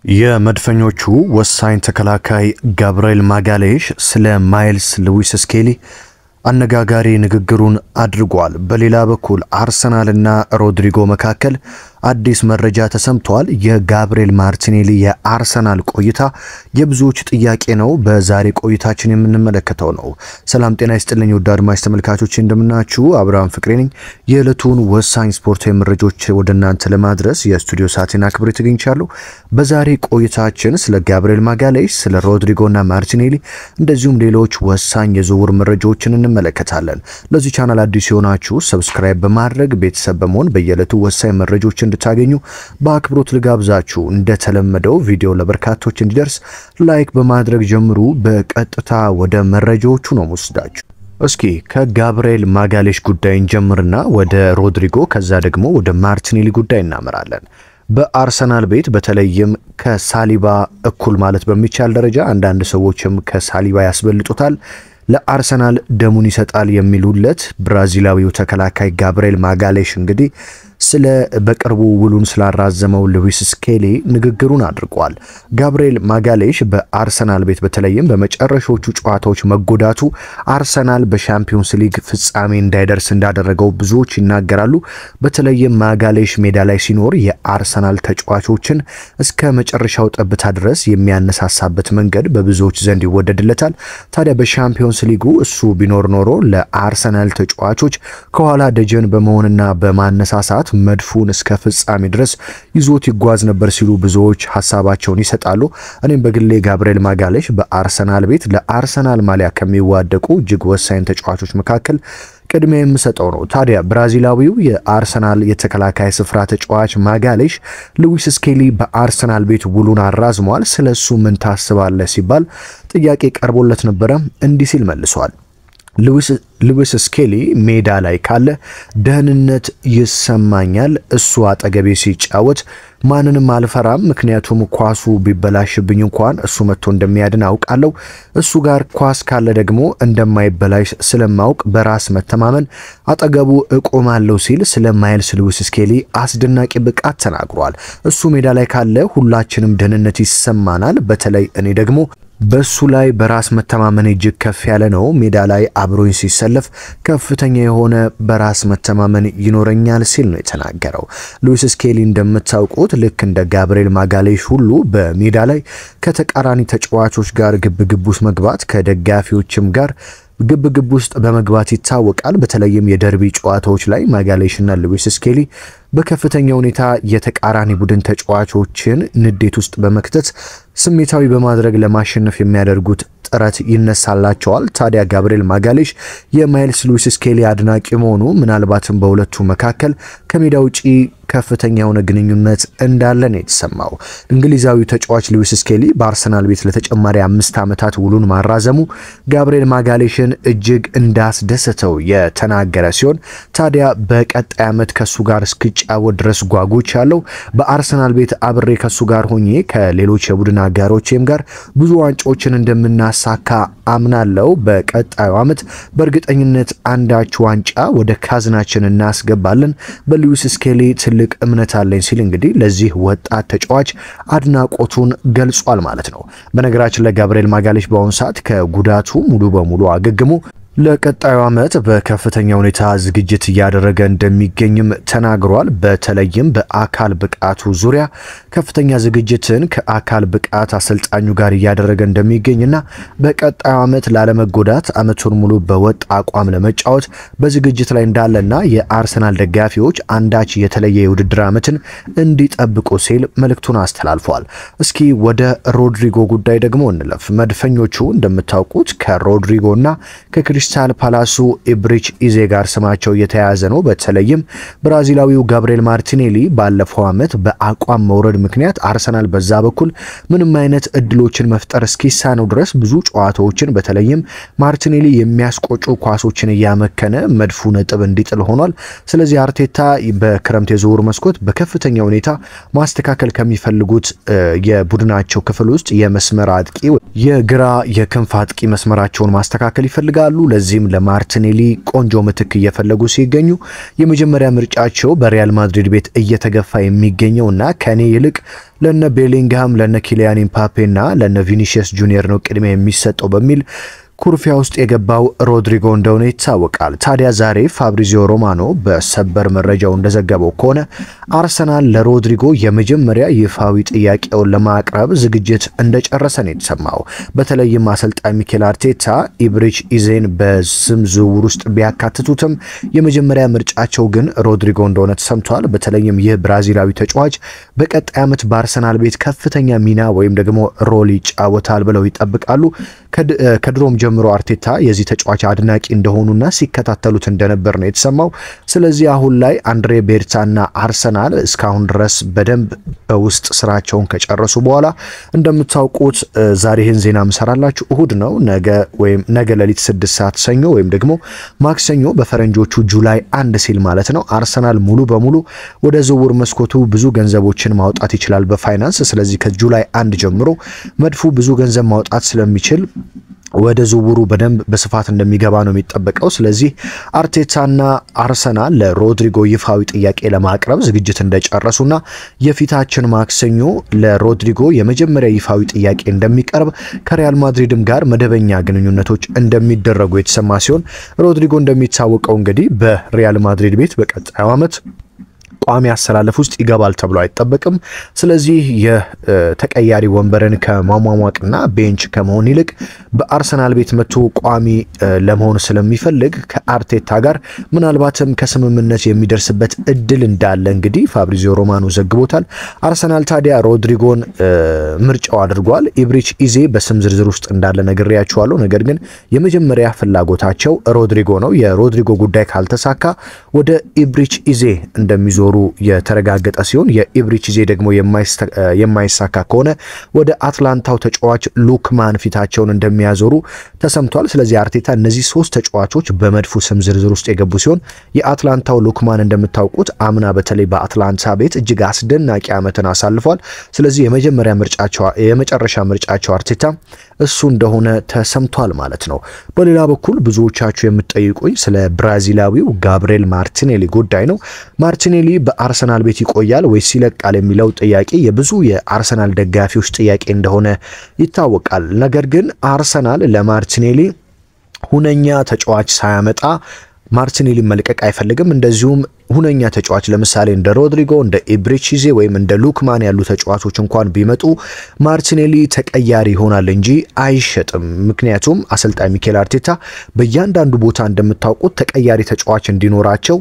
የመድፈኞቹ ወሳኝ ተከላካይ ጋብርኤል ማጋሌሽ ስለ ማይልስ ሉዊስ ስኬሊ አነጋጋሪ ንግግሩን አድርጓል። በሌላ በኩል አርሰናልና ሮድሪጎ መካከል አዲስ መረጃ ተሰምቷል። የጋብርኤል ማርቲኔሊ የአርሰናል ቆይታ የብዙዎች ጥያቄ ነው። በዛሬ ቆይታችን የምንመለከተው ነው። ሰላም ጤና ይስጥልኝ ውድ አድማጭ ተመልካቾች እንደምናችሁ፣ አብርሃም ፍቅሬ ነኝ። የዕለቱን ወሳኝ ስፖርታዊ መረጃዎች ወደ እናንተ ለማድረስ የስቱዲዮ ሰዓቴን አክብሬ ተገኝቻለሁ። በዛሬ ቆይታችን ስለ ጋብርኤል ማጋሌሽ፣ ስለ ሮድሪጎና ማርቲኔሊ እንደዚሁም ሌሎች ወሳኝ የዝውውር መረጃዎችን እንመለከታለን። ለዚህ ቻናል አዲስ የሆናችሁ ሰብስክራይብ በማድረግ ቤተሰብ በመሆን በየዕለቱ ወሳኝ መረጃዎች እንድታገኙ በአክብሮት ልጋብዛችሁ። እንደተለመደው ቪዲዮ ለበርካቶች እንዲደርስ ላይክ በማድረግ ጀምሩ። በቀጥታ ወደ መረጃዎቹ ነው ወስዳችሁ። እስኪ ከጋብርኤል ማጋሌሽ ጉዳይ እንጀምርና ወደ ሮድሪጎ ከዛ ደግሞ ወደ ማርቲኔሊ ጉዳይ እናመራለን። በአርሰናል ቤት በተለይም ከሳሊባ እኩል ማለት በሚቻል ደረጃ አንዳንድ ሰዎችም ከሳሊባ ያስበልጡታል ለአርሰናል ደሙን ይሰጣል የሚሉለት ብራዚላዊው ተከላካይ ጋብርኤል ማጋሌሽ እንግዲህ ስለ በቅርቡ ውሉን ስላራዘመው ሉዊስ ስኬሊ ንግግሩን አድርጓል። ጋብርኤል ማጋሌሽ በአርሰናል ቤት በተለይም በመጨረሻዎቹ ጨዋታዎች መጎዳቱ አርሰናል በሻምፒዮንስ ሊግ ፍጻሜ እንዳይደርስ እንዳደረገው ብዙዎች ይናገራሉ። በተለይም ማጋሌሽ ሜዳ ላይ ሲኖር የአርሰናል ተጫዋቾችን እስከ መጨረሻው ጠብታ ድረስ የሚያነሳሳበት መንገድ በብዙዎች ዘንድ ይወደድለታል። ታዲያ በሻምፒዮንስ ሊጉ እሱ ቢኖር ኖሮ ለአርሰናል ተጫዋቾች ከኋላ ደጀን በመሆንና በማነሳሳት መድፉን እስከ ፍጻሜ ድረስ ይዞት ይጓዝ ነበር ሲሉ ብዙዎች ሐሳባቸውን ይሰጣሉ። እኔም በግሌ ጋብርኤል ማጋሌሽ በአርሰናል ቤት ለአርሰናል ማሊያ ከሚዋደቁ እጅግ ወሳኝ ተጫዋቾች መካከል ቅድሚያ የምሰጠው ነው። ታዲያ ብራዚላዊው የአርሰናል የተከላካይ ስፍራ ተጫዋች ማጋሌሽ ሉዊስ ስኬሊ በአርሰናል ቤት ውሉን አራዝሟል። ስለሱ ምን ታስባለህ ሲባል ጥያቄ ቀርቦለት ነበረ። እንዲህ ሲል መልሷል። ሉዊስ ስኬሊ ሜዳ ላይ ካለ ደህንነት ይሰማኛል። እሱ አጠገቤ ሲጫወት ማንንም አልፈራም፣ ምክንያቱም ኳሱ ቢበላሽብኝ እንኳን እሱ መጥቶ እንደሚያድን አውቃለሁ። እሱ ጋር ኳስ ካለ ደግሞ እንደማይበላሽ ስለማውቅ በራስ መተማመን አጠገቡ እቆማለሁ ሲል ስለ ማይልስ ሉዊስ ስኬሊ አስደናቂ ብቃት ተናግሯል። እሱ ሜዳ ላይ ካለ ሁላችንም ደህንነት ይሰማናል። በተለይ እኔ ደግሞ በሱ ላይ በራስ መተማመን እጅግ ከፍ ያለ ነው። ሜዳ ላይ አብሮኝ ሲሰለፍ ከፍተኛ የሆነ በራስ መተማመን ይኖረኛል ሲል ነው የተናገረው። ሉዊስ ስኬሊ እንደምታውቁት ልክ እንደ ጋብርኤል ማጋሌሽ ሁሉ በሜዳ ላይ ከተቃራኒ ተጫዋቾች ጋር ግብግብ ውስጥ መግባት ከደጋፊዎችም ጋር ግብግብ ውስጥ በመግባት ይታወቃል። በተለይም የደርቢ ጨዋታዎች ላይ ማጋሌሽና ሉዊስ ስኬሊ በከፍተኛ ሁኔታ የተቃራኒ ቡድን ተጫዋቾችን ንዴት ውስጥ በመክተት ስሜታዊ በማድረግ ለማሸነፍ የሚያደርጉት ጥረት ይነሳላቸዋል። ታዲያ ጋብርኤል ማጋሌሽ የማይልስ ሉዊስ ስኬሊ አድናቂ መሆኑ ምናልባትም በሁለቱ መካከል ከሜዳ ውጪ ከፍተኛ የሆነ ግንኙነት እንዳለ ነው የተሰማው። እንግሊዛዊው ተጫዋች ሉዊስ ስኬሊ በአርሰናል ቤት ለተጨማሪ 5 ዓመታት ውሉን ማራዘሙ ጋብርኤል ማጋሌሽን እጅግ እንዳስደሰተው የተናገረ ሲሆን ታዲያ በቀጣይ ዓመት ከሱ ጋር እስኪጫወት ድረስ ጓጉቻለሁ። በአርሰናል ቤት አብሬ ከሱ ጋር ሆኜ ከሌሎች የቡድን አጋሮቼም ጋር ብዙ ዋንጫዎችን እንደምናሳካ አምናለሁ። በቀጣዩ ዓመት በእርግጠኝነት አንዳች ዋንጫ ወደ ካዝናችን እናስገባለን። በሉዊስ ስኬሊ ትልቅ እምነት አለኝ ሲል እንግዲህ ለዚህ ወጣት ተጫዋች አድናቆቱን ገልጿል ማለት ነው። በነገራችን ላይ ጋብርኤል ማጋሌሽ በአሁኑ ሰዓት ከጉዳቱ ሙሉ በሙሉ አገግሞ ለቀጣዩ ዓመት በከፍተኛ ሁኔታ ዝግጅት እያደረገ እንደሚገኝም ተናግሯል። በተለይም በአካል ብቃቱ ዙሪያ ከፍተኛ ዝግጅትን ከአካል ብቃት አሰልጣኙ ጋር እያደረገ እንደሚገኝና በቀጣዩ ዓመት ላለመጎዳት ዓመቱን ሙሉ በወጥ አቋም ለመጫወት በዝግጅት ላይ እንዳለና የአርሰናል ደጋፊዎች አንዳች የተለየ የውድድር ዓመትን እንዲጠብቁ ሲል መልእክቱን አስተላልፏል። እስኪ ወደ ሮድሪጎ ጉዳይ ደግሞ እንለፍ። መድፈኞቹ እንደምታውቁት ከሮድሪጎና ከክሪስታል ፓላሱ ኢብሪች ኢዜ ጋር ስማቸው የተያያዘ ነው። በተለይም ብራዚላዊው ጋብርኤል ማርቲኔሊ ባለፈው ዓመት በአቋም መውረድ ምክንያት አርሰናል በዛ በኩል ምንም አይነት እድሎችን መፍጠር እስኪሳነው ድረስ ብዙ ጨዋታዎችን በተለይም ማርቲኔሊ የሚያስቆጩ ኳሶችን እያመከነ መድፉ ነጥብ እንዲጥል ሆኗል። ስለዚህ አርቴታ በክረምት የዝውውር መስኮት በከፍተኛ ሁኔታ ማስተካከል ከሚፈልጉት የቡድናቸው ክፍል ውስጥ የመስመር አጥቂ የግራ የክንፍ አጥቂ መስመራቸውን ማስተካከል ይፈልጋሉ። ለዚህም ለማርቲኔሊ ቆንጆ ምትክ እየፈለጉ ሲገኙ የመጀመሪያ ምርጫቸው በሪያል ማድሪድ ቤት እየተገፋ የሚገኘውና ከኔ ይልቅ ለነ ቤሊንግሃም ለነ ኪሊያን ኢምባፔና ለነ ቪኒሲየስ ጁኒየር ነው ቅድሚያ የሚሰጠው በሚል ኩርፊያ ውስጥ የገባው ሮድሪጎ እንደሆነ ይታወቃል። ታዲያ ዛሬ ፋብሪዚዮ ሮማኖ በሰበር መረጃው እንደዘገበው ከሆነ አርሰናል ለሮድሪጎ የመጀመሪያ ይፋዊ ጥያቄውን ለማቅረብ ዝግጅት እንደጨረሰ ነው የተሰማው። በተለይም አሰልጣኝ ሚኬል አርቴታ ኢብሪች ኢዜን በስም ዝውውር ውስጥ ቢያካትቱትም የመጀመሪያ ምርጫቸው ግን ሮድሪጎ እንደሆነ ተሰምቷል። በተለይም ይህ ብራዚላዊ ተጫዋች በቀጣይ ዓመት በአርሰናል ቤት ከፍተኛ ሚና ወይም ደግሞ ሮል ይጫወታል ብለው ይጠብቃሉ። ከድሮም ጀምሮ አርቴታ የዚህ ተጫዋች አድናቂ እንደሆኑና ሲከታተሉት እንደነበር ነው የተሰማው። ስለዚህ አሁን ላይ አንድሬ ቤርታና አርሰናል እስካሁን ድረስ በደንብ በውስጥ ስራቸውን ከጨረሱ በኋላ እንደምታውቁት ዛሬ ይህን ዜና ምሰራላችሁ እሁድ ነው። ነገ ሌሊት 6 ሰዓት ሰኞ ወይም ደግሞ ማክሰኞ በፈረንጆቹ ጁላይ 1 ሲል ማለት ነው አርሰናል ሙሉ በሙሉ ወደ ዝውውር መስኮቱ ብዙ ገንዘቦችን ማውጣት ይችላል በፋይናንስ። ስለዚህ ከጁላይ 1 ጀምሮ መድፉ ብዙ ገንዘብ ማውጣት ስለሚችል ወደ ዝውውሩ በደንብ በስፋት እንደሚገባ ነው የሚጠበቀው። ስለዚህ አርቴታና አርሰናል ለሮድሪጎ ይፋዊ ጥያቄ ለማቅረብ ዝግጅት እንደጨረሱና የፊታችን ማክሰኞ ለሮድሪጎ የመጀመሪያ ይፋዊ ጥያቄ እንደሚቀርብ ከሪያል ማድሪድም ጋር መደበኛ ግንኙነቶች እንደሚደረጉ የተሰማ ሲሆን ሮድሪጎ እንደሚታወቀው እንግዲህ በሪያል ማድሪድ ቤት በቀጣዩ ዓመት ቋሚ አሰላለፍ ውስጥ ይገባል ተብሎ አይጠበቅም። ስለዚህ የተቀያሪ ወንበርን ከማሟሟቅና ቤንች ከመሆን ይልቅ በአርሰናል ቤት መጥቶ ቋሚ ለመሆን ስለሚፈልግ ከአርቴታ ጋር ምናልባትም ከስምምነት የሚደርስበት እድል እንዳለ እንግዲህ ፋብሪዚዮ ሮማኖ ዘግቦታል። አርሰናል ታዲያ ሮድሪጎን ምርጫው አድርጓል። ኢብሪች ኢዜ በስም ዝርዝር ውስጥ እንዳለ ነግሬያችኋለሁ። ነገር ግን የመጀመሪያ ፍላጎታቸው ሮድሪጎ ነው። የሮድሪጎ ጉዳይ ካልተሳካ ወደ ኢብሪች ኢዜ እንደሚዞሩ የተረጋገጠ ሲሆን የኢብሪች ኢዜ ደግሞ የማይሳካ ከሆነ ወደ አትላንታው ተጫዋች ሉክማን ፊታቸውን እንደሚያዞሩ ተሰምቷል። ስለዚህ አርቴታ እነዚህ 3 ተጫዋቾች በመድፉ ስም ዝርዝር ውስጥ የገቡ ሲሆን የአትላንታው ሉክማን እንደምታውቁት አምና በተለይ በአትላንታ ቤት እጅግ አስደናቂ ዓመትን አሳልፏል። ስለዚህ የመጨረሻ ምርጫቸው አርቴታ እሱ እንደሆነ ተሰምቷል ማለት ነው። በሌላ በኩል ብዙዎቻችሁ የምትጠይቁኝ ስለ ብራዚላዊው ጋብሪኤል ማርቲኔሊ ጉዳይ ነው። ማርቲኔሊ በአርሰናል ቤት ይቆያል ወይስ ይለቃል የሚለው ጥያቄ የብዙ የአርሰናል ደጋፊዎች ጥያቄ እንደሆነ ይታወቃል። ነገር ግን አርሰናል ለማርቲኔሊ ሁነኛ ተጫዋች ሳያመጣ ማርቲኔሊ መልቀቅ አይፈልግም። እንደዚሁም ሁነኛ ተጫዋች ለምሳሌ እንደ ሮድሪጎ እንደ ኢብሪች ኢዜ ወይም እንደ ሉክማን ያሉ ተጫዋቾች እንኳን ቢመጡ ማርቲኔሊ ተቀያሪ ይሆናል እንጂ አይሸጥም። ምክንያቱም አሰልጣኝ ሚኬል አርቴታ በእያንዳንዱ ቦታ እንደምታውቁት ተቀያሪ ተጫዋች እንዲኖራቸው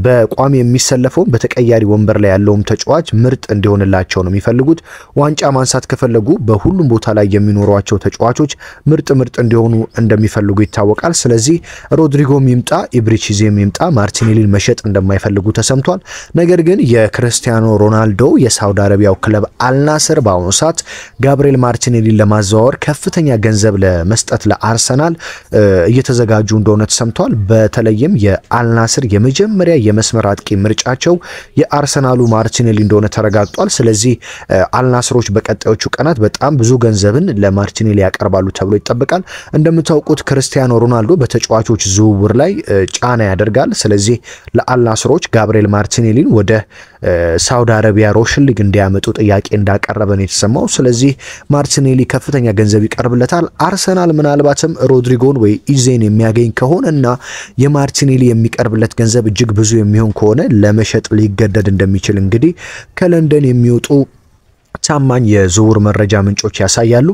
በቋሚ የሚሰለፈው በተቀያሪ ወንበር ላይ ያለውም ተጫዋች ምርጥ እንዲሆንላቸው ነው የሚፈልጉት። ዋንጫ ማንሳት ከፈለጉ በሁሉም ቦታ ላይ የሚኖሯቸው ተጫዋቾች ምርጥ እንዲሆኑ እንደሚፈልጉ ይታወቃል። ስለዚህ ሮድሪጎም ይምጣ ኢብሪች ኢዜም ይምጣ ማርቲኔሊን መሸጥ እንደማይፈልጉ ተሰምቷል። ነገር ግን የክርስቲያኖ ሮናልዶ የሳውዲ አረቢያው ክለብ አልናስር በአሁኑ ሰዓት ጋብሪኤል ማርቲኔሊን ለማዘዋወር ከፍተኛ ገንዘብ ለመስጠት ለአርሰናል እየተዘጋጁ እንደሆነ ተሰምቷል። በተለይም የአልናስር የመጀመሪያ የመስመር አጥቂ ምርጫቸው የአርሰናሉ ማርቲኔሊ እንደሆነ ተረጋግጧል። ስለዚህ አልናስሮች በቀጣዮቹ ቀናት በጣም ብዙ ገንዘብን ለማርቲኔሊ ያቀርባሉ ተብሎ ይጠበቃል። እንደምታውቁት ክርስቲያኖ ሮናልዶ በተጫዋቾች ዝውውር ላይ ጫና ያደርጋል። ስለዚህ ለአልናስሮች ጋብሪኤል ማርቲኔሊን ወደ ሳውዲ አረቢያ ሮሽን ሊግ እንዲያመጡ ጥያቄ እንዳቀረበ ነው የተሰማው። ስለዚህ ማርቲኔሊ ከፍተኛ ገንዘብ ይቀርብለታል። አርሰናል ምናልባትም ሮድሪጎን ወይ ኢዜን የሚያገኝ ከሆነና የማርቲኔሊ የሚቀርብለት ገንዘብ እጅግ ብዙ የሚሆን ከሆነ ለመሸጥ ሊገደድ እንደሚችል እንግዲህ ከለንደን የሚወጡ ታማኝ የዝውውር መረጃ ምንጮች ያሳያሉ።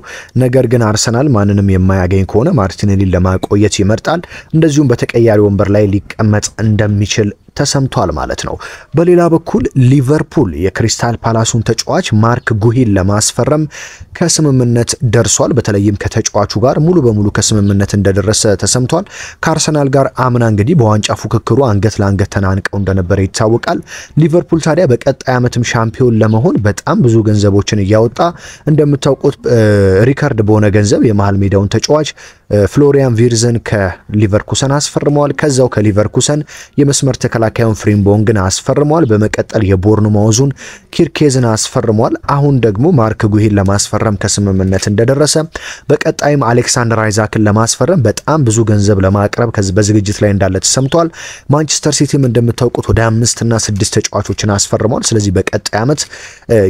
ነገር ግን አርሰናል ማንንም የማያገኝ ከሆነ ማርቲኔሊን ለማቆየት ይመርጣል። እንደዚሁም በተቀያሪ ወንበር ላይ ሊቀመጥ እንደሚችል ተሰምቷል ማለት ነው። በሌላ በኩል ሊቨርፑል የክሪስታል ፓላሱን ተጫዋች ማርክ ጉሂን ለማስፈረም ከስምምነት ደርሷል። በተለይም ከተጫዋቹ ጋር ሙሉ በሙሉ ከስምምነት እንደደረሰ ተሰምቷል። ከአርሰናል ጋር አምና እንግዲህ በዋንጫ ፉክክሩ አንገት ለአንገት ተናንቀው እንደነበረ ይታወቃል። ሊቨርፑል ታዲያ በቀጣይ ዓመትም ሻምፒዮን ለመሆን በጣም ብዙ ገንዘቦችን እያወጣ እንደምታውቁት ሪካርድ በሆነ ገንዘብ የመሃል ሜዳውን ተጫዋች ፍሎሪያን ቪርዝን ከሊቨርኩሰን አስፈርመዋል። ከዛው ከሊቨርኩሰን የመስመር ተከላካይ ተከላካዩን ፍሪምቦንግን አስፈርሟል። በመቀጠል የቦርንማውዙን ኪርኬዝን አስፈርሟል። አሁን ደግሞ ማርክ ጉሂን ለማስፈረም ከስምምነት እንደደረሰ በቀጣይም አሌክሳንደር አይዛክን ለማስፈረም በጣም ብዙ ገንዘብ ለማቅረብ በዝግጅት ላይ እንዳለ ተሰምቷል። ማንቸስተር ሲቲም እንደምታውቁት ወደ 5 እና 6 ተጫዋቾችን አስፈርሟል። ስለዚህ በቀጣይ ዓመት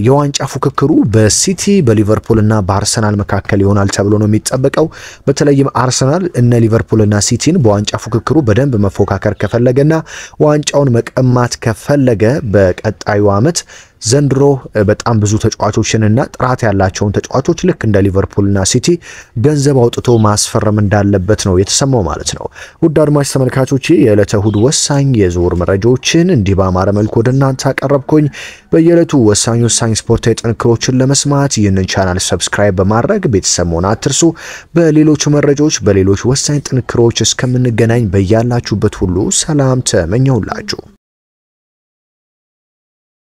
የዋንጫ ፉክክሩ በሲቲ በሊቨርፑል እና በአርሰናል መካከል ይሆናል ተብሎ ነው የሚጠበቀው። በተለይም አርሰናል እነ ሊቨርፑል እና ሲቲን በዋንጫ ፉክክሩ በደንብ መፎካከር ከፈለገና ዋንጫውን መቀማት ከፈለገ በቀጣዩ ዓመት ዘንድሮ በጣም ብዙ ተጫዋቾችንና ጥራት ያላቸውን ተጫዋቾች ልክ እንደ ሊቨርፑልና ሲቲ ገንዘብ አውጥቶ ማስፈረም እንዳለበት ነው የተሰማው ማለት ነው። ውድ አድማጭ ተመልካቾቼ የዕለተ እሁድ ወሳኝ የዝውውር መረጃዎችን እንዲህ በአማረ መልኩ ወደ እናንተ አቀረብኩኝ። በየዕለቱ ወሳኝ ስፖርታዊ ጥንክሮችን ለመስማት ይህንን ቻናል ሰብስክራይብ በማድረግ ቤተሰብ መሆን አትርሱ። በሌሎች መረጃዎች በሌሎች ወሳኝ ጥንክሮች እስከምንገናኝ በያላችሁበት ሁሉ ሰላም ተመኘሁላችሁ።